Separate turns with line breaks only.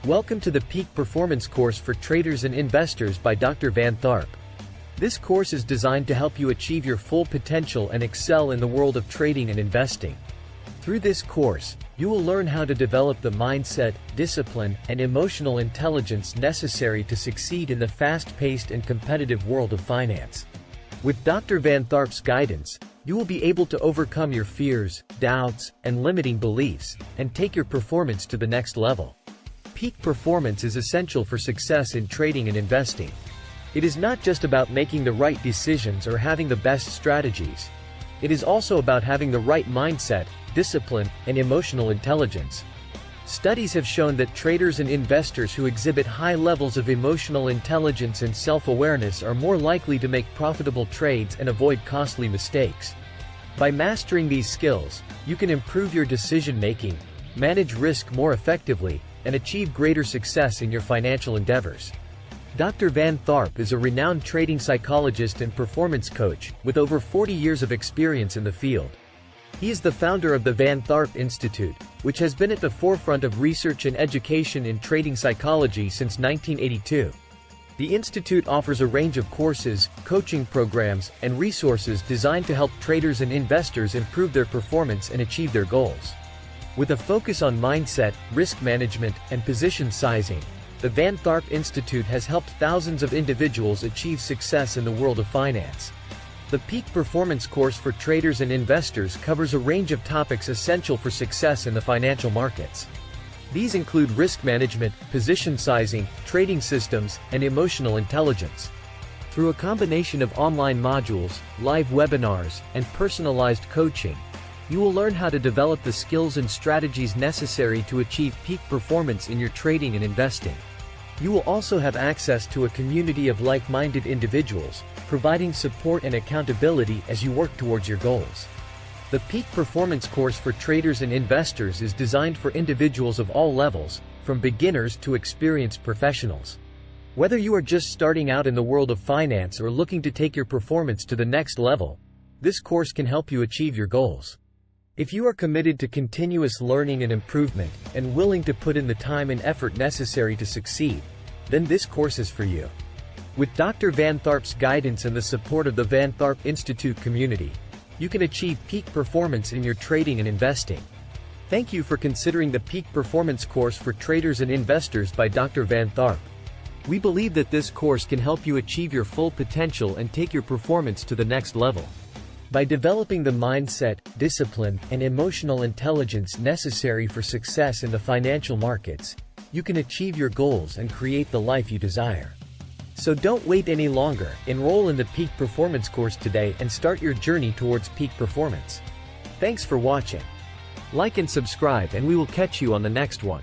Welcome to the Peak Performance course for traders and investors by Dr. Van Tharp. This course is designed to help you achieve your full potential and excel in the world of trading and investing. Through this course, you will learn how to develop the mindset, discipline, and emotional intelligence necessary to succeed in the fast-paced and competitive world of finance. With Dr. Van Tharp's guidance, you will be able to overcome your fears, doubts, and limiting beliefs, and take your performance to the next level. Peak performance is essential for success in trading and investing. It is not just about making the right decisions or having the best strategies. It is also about having the right mindset, discipline, and emotional intelligence. Studies have shown that traders and investors who exhibit high levels of emotional intelligence and self-awareness are more likely to make profitable trades and avoid costly mistakes. By mastering these skills, you can improve your decision-making, manage risk more effectively, and achieve greater success in your financial endeavors. Dr. Van Tharp is a renowned trading psychologist and performance coach, with over 40 years of experience in the field. He is the founder of the Van Tharp Institute, which has been at the forefront of research and education in trading psychology since 1982. The Institute offers a range of courses, coaching programs, and resources designed to help traders and investors improve their performance and achieve their goals. With a focus on mindset, risk management, and position sizing, the Van Tharp Institute has helped thousands of individuals achieve success in the world of finance. The Peak Performance course for traders and investors covers a range of topics essential for success in the financial markets. These include risk management, position sizing, trading systems, and emotional intelligence. Through a combination of online modules, live webinars, and personalized coaching, you will learn how to develop the skills and strategies necessary to achieve peak performance in your trading and investing. You will also have access to a community of like-minded individuals, providing support and accountability as you work towards your goals. The Peak Performance course for traders and investors is designed for individuals of all levels, from beginners to experienced professionals. Whether you are just starting out in the world of finance or looking to take your performance to the next level, this course can help you achieve your goals. If you are committed to continuous learning and improvement, and willing to put in the time and effort necessary to succeed, then this course is for you. With Dr. Van Tharp's guidance and the support of the Van Tharp Institute community, you can achieve peak performance in your trading and investing. Thank you for considering the Peak Performance course for traders and investors by Dr. Van Tharp. We believe that this course can help you achieve your full potential and take your performance to the next level. By developing the mindset, discipline, and emotional intelligence necessary for success in the financial markets, you can achieve your goals and create the life you desire. So don't wait any longer, enroll in the Peak Performance course today and start your journey towards peak performance. Thanks for watching. Like and subscribe, and we will catch you on the next one.